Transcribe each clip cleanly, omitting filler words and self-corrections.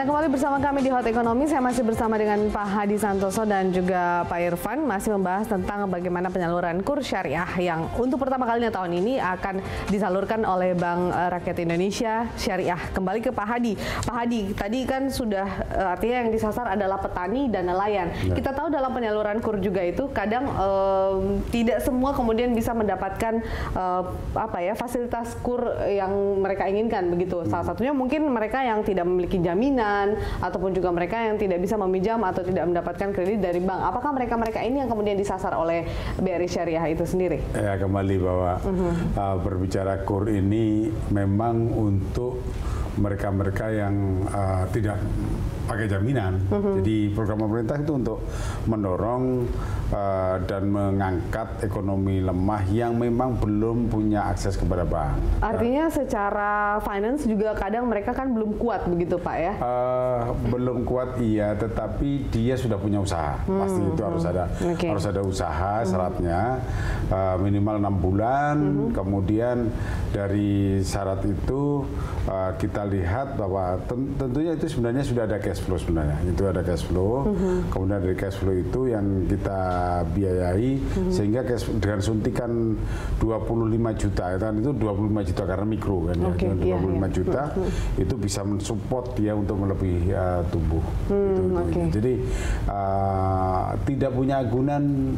Anda kembali bersama kami di Hot Ekonomi. Saya masih bersama dengan Pak Hadi Santoso dan juga Pak Irfan, masih membahas tentang bagaimana penyaluran kurs syariah yang untuk pertama kalinya tahun ini akan disalurkan oleh Bank Rakyat Indonesia Syariah. Kembali ke Pak Hadi. Pak Hadi, tadi kan sudah artinya yang disasar adalah petani dan nelayan. Kita tahu dalam penyaluran kurs juga itu kadang tidak semua kemudian bisa mendapatkan fasilitas kur yang mereka inginkan begitu. Salah satunya mungkin mereka yang tidak memiliki jaminan ataupun juga mereka yang tidak bisa meminjam atau tidak mendapatkan kredit dari bank. Apakah mereka ini yang kemudian disasar oleh BRI Syariah itu sendiri? Ya, kembali bahwa berbicara KUR ini memang untuk mereka-mereka yang tidak pakai jaminan. Jadi program pemerintah itu untuk mendorong dan mengangkat ekonomi lemah yang memang belum punya akses kepada bank. Artinya secara finance juga kadang mereka kan belum kuat begitu Pak ya? Belum kuat iya, tetapi dia sudah punya usaha. Pasti itu harus ada usaha syaratnya minimal 6 bulan. Kemudian dari syarat itu kita lihat bahwa tentunya itu sebenarnya sudah ada cash flow sebenarnya. Itu ada cash flow. Kemudian dari cash flow itu yang kita biayai sehingga dengan suntikan 25 juta kan, itu 25 juta karena mikro kan ya, 25 juta itu bisa mensupport dia untuk lebih tumbuh. Jadi tidak punya agunan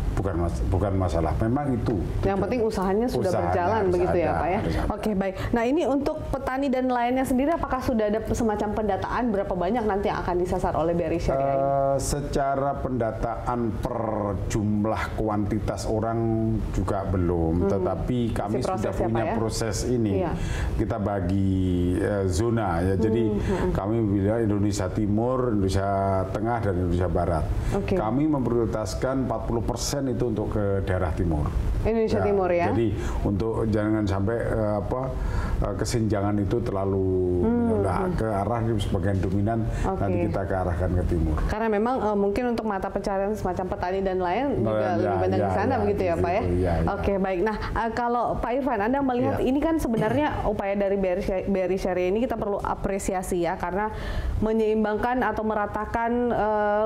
bukan masalah, memang itu. Yang penting usahanya sudah berjalan begitu ya Pak ya. Oke, baik. Nah, ini untuk petani dan nelayannya sendiri apakah sudah ada semacam pendataan berapa banyak nanti yang akan disasar oleh BRI Syariah ini? Secara pendataan per jumlah kuantitas orang juga belum, tetapi kami sudah punya proses ini. Kita bagi zona ya, jadi kami bilang Indonesia Timur, Indonesia Tengah dan Indonesia Barat. Kami memprioritaskan 40% itu untuk ke daerah timur. Indonesia Timur ya. Jadi untuk jangan sampai kesenjangan itu terlalu ke arah sebagian dominan, nanti kita kearahkan ke timur. Karena memang mungkin untuk mata pencarian semacam petani dan nelayan juga lebih banyak di sana begitu ya Pak ya. Oke, baik. Nah, kalau Pak Irfan, Anda melihat ini kan sebenarnya upaya dari BRI Syariah ini kita perlu apresiasi ya, karena menyeimbangkan atau meratakan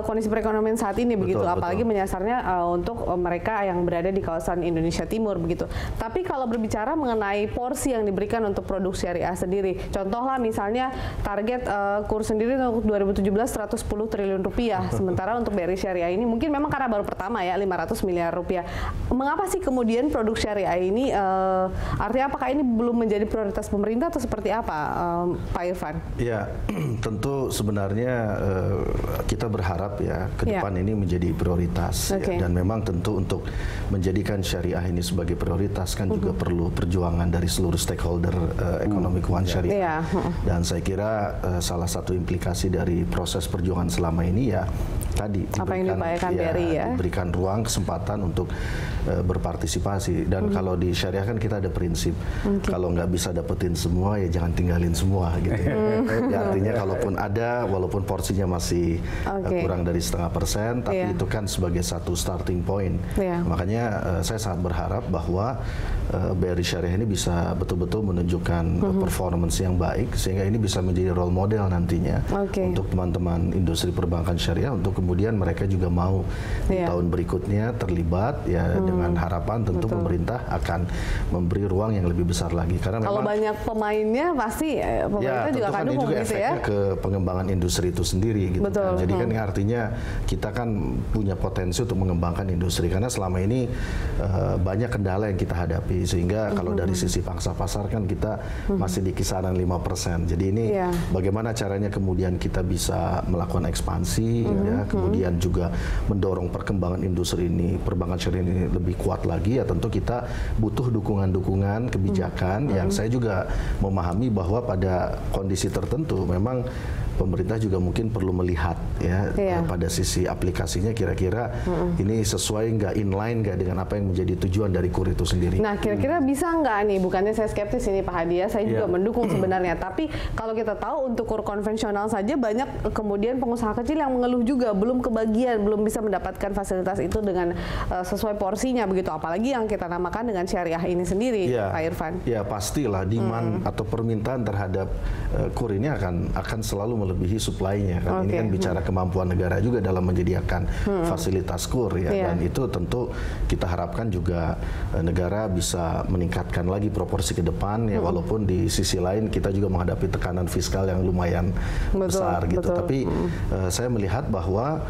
kondisi perekonomian saat ini begitu, apalagi menyasarnya untuk mereka yang berada di kawasan Indonesia Timur begitu. Tapi kalau berbicara mengenai porsi yang diberikan untuk produk syariah sendiri, contohlah misalnya target kurs sendiri untuk 2017 110 triliun rupiah, sementara untuk BRI Syariah ini mungkin memang karena baru pertama ya 500 miliar rupiah. Mengapa sih kemudian produk syariah ini artinya apakah ini belum menjadi prioritas pemerintah atau seperti apa Pak Irfan? Ya, tentu sebenarnya kita berharap ya ke depan ini menjadi prioritas ya, dan memang tentu untuk menjadikan syariah ini sebagai prioritas kan juga perlu perjuangan dari seluruh stakeholder ekonomi keuangan syariah. Dan saya kira salah satu implikasi dari proses perjuangan selama ini ya tadi diberikan ruang kesempatan untuk berpartisipasi. Dan kalau di syariah kan kita ada prinsip kalau nggak bisa dapetin semua ya jangan tinggalin semua gitu. Ya, artinya kalaupun ada, walaupun porsinya masih kurang dari 0,5%, tapi itu kan sebagai satu starting point. Makanya saya sangat berharap bahwa BRI Syariah ini bisa betul-betul menunjukkan performance yang baik sehingga ini bisa menjadi role model nantinya untuk teman-teman industri perbankan syariah, untuk kemudian mereka juga mau di tahun berikutnya terlibat ya, dengan harapan tentu pemerintah akan memberi ruang yang lebih besar lagi, karena kalau banyak pemainnya pasti pemerintah juga akan dukung gitu ya, ke pengembangan industri itu sendiri gitu kan. Jadi kan artinya kita kan punya potensi untuk mengembangkan industri, karena selama ini banyak kendala yang kita hadapi, sehingga kalau dari sisi pangsa pasar kan kita masih di kisaran 5%. Jadi ini bagaimana caranya kemudian kita bisa melakukan ekspansi ya, kemudian juga mendorong perkembangan industri ini, perbankan syariah ini lebih kuat lagi ya, tentu kita butuh dukungan-dukungan kebijakan yang saya juga memahami bahwa pada kondisi tertentu memang pemerintah juga mungkin perlu melihat ya pada sisi aplikasinya kira-kira ini sesuai nggak, inline nggak dengan apa yang menjadi tujuan dari KUR itu sendiri. Nah, kira-kira bisa nggak nih, bukannya saya skeptis ini Pak Hadi ya, saya juga mendukung sebenarnya, tapi kalau kita tahu untuk KUR konvensional saja banyak kemudian pengusaha kecil yang mengeluh juga belum kebagian, belum bisa mendapatkan fasilitas itu dengan sesuai porsinya begitu, apalagi yang kita namakan dengan syariah ini sendiri Pak Irfan. Ya pastilah demand atau permintaan terhadap KUR ini akan selalu melebihi supply-nya kan. Ini kan bicara kemampuan negara juga dalam menyediakan fasilitas KUR ya, dan itu tentu kita harapkan juga negara bisa meningkatkan lagi proporsi ke depan ya, walaupun di sisi lain kita juga menghadapi tekanan fiskal yang lumayan besar gitu. Tapi saya melihat bahwa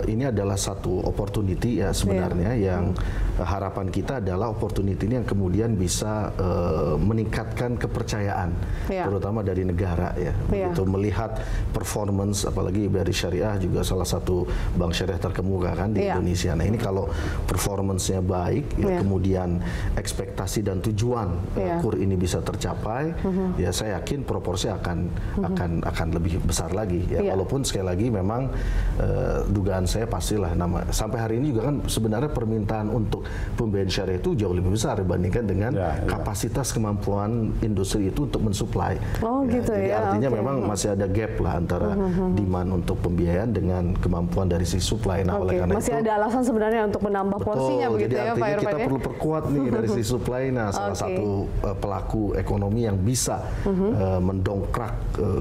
ini adalah satu opportunity ya sebenarnya, yang harapan kita adalah opportunity ini yang kemudian bisa meningkatkan kepercayaan terutama dari negara ya. Begitu melihat performance, apalagi BRI Syariah juga salah satu bank syariah terkemuka kan di Indonesia. Nah, ini kalau performance-nya baik ya, kemudian ekspektasi dan tujuan KUR ini bisa tercapai, ya saya yakin proporsi akan lebih besar lagi ya. Walaupun sekali lagi memang dugaan saya pastilah sampai hari ini juga kan sebenarnya permintaan untuk pembiayaan syariah itu jauh lebih besar dibandingkan dengan kapasitas kemampuan industri itu untuk mensuplai. Jadi artinya memang masih ada gap lah antara demand untuk pembiayaan dengan kemampuan dari si supply. Nah, oleh karena masih itu ada alasan sebenarnya untuk menambah porsinya begitu ya, Pak Irfan. Kita perlu perkuat nih dari si supply. Nah, salah satu pelaku ekonomi yang bisa mendongkrak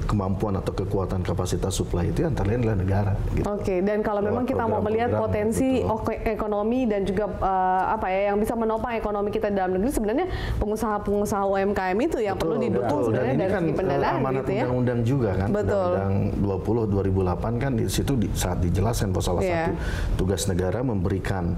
kemampuan atau kekuatan kapasitas supply itu antara lain adalah negara. Gitu. Dan kalau memang kita mau melihat potensi ekonomi dan juga yang bisa menopang ekonomi kita dalam negeri, sebenarnya pengusaha-pengusaha UMKM itu yang perlu didukung sebenarnya dari segi pendanaan gitu ya. Undang-undang juga kan, Undang-Undang 20 2008 kan di situ saat dijelaskan bahwa salah satu tugas negara memberikan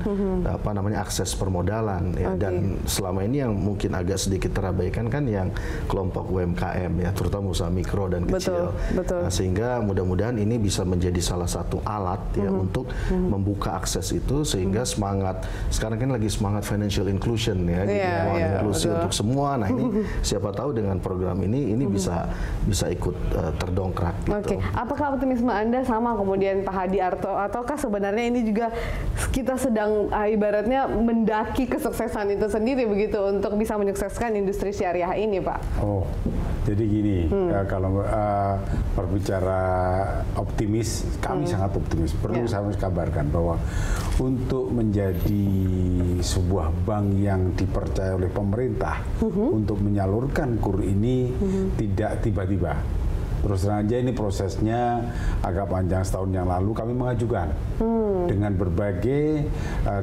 akses permodalan ya. Dan selama ini yang mungkin agak sedikit terabaikan kan yang kelompok UMKM ya, terutama usaha mikro dan kecil. Nah, sehingga mudah-mudahan ini bisa menjadi salah satu alat ya untuk membuka akses itu, sehingga semangat sekarang kan lagi semangat financial inclusion ya, inklusi untuk semua. Nah, ini siapa tahu dengan program ini bisa ikut terdongkrak gitu. Apakah optimisme Anda sama kemudian Pak Hadi ataukah sebenarnya ini juga kita sedang ibaratnya mendaki kesuksesan itu sendiri begitu untuk bisa menyukseskan industri syariah ini, Pak? Jadi gini, kalau berbicara optimis, kami sangat optimis. Perlu saya kabarkan bahwa untuk menjadi sebuah bank yang dipercaya oleh pemerintah untuk menyalurkan KUR ini tidak tiba-tiba. Terus terang aja ini prosesnya agak panjang. Setahun yang lalu kami mengajukan dengan berbagai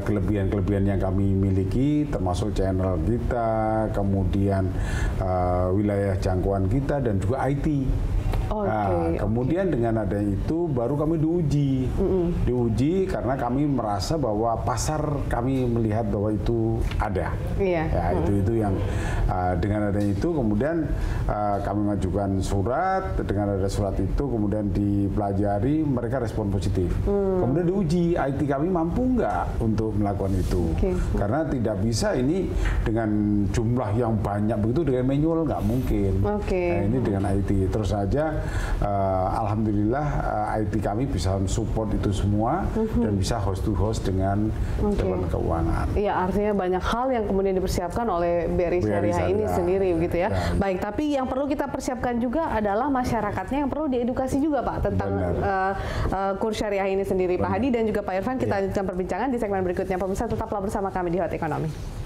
kelebihan-kelebihan yang kami miliki, termasuk channel kita, kemudian wilayah jangkauan kita, dan juga IT. Kemudian dengan adanya itu baru kami diuji karena kami merasa bahwa pasar kami melihat bahwa itu ada. Itu yang dengan adanya itu kemudian kami mengajukan surat. Dengan ada surat itu kemudian dipelajari, mereka respon positif. Kemudian diuji IT kami mampu nggak untuk melakukan itu. Karena tidak bisa ini dengan jumlah yang banyak begitu dengan manual nggak mungkin. Nah, ini dengan IT terus saja. Alhamdulillah IT kami bisa support itu semua dan bisa host to host dengan Dewan Keuangan. Iya, artinya banyak hal yang kemudian dipersiapkan oleh BRI Syariah ini sendiri begitu ya. Baik, tapi yang perlu kita persiapkan juga adalah masyarakatnya yang perlu diedukasi juga, Pak, tentang KUR Syariah ini sendiri. Pak Hadi dan juga Pak Irfan, kita lanjutkan perbincangan di segmen berikutnya. Pemirsa, tetaplah bersama kami di Hot Economy.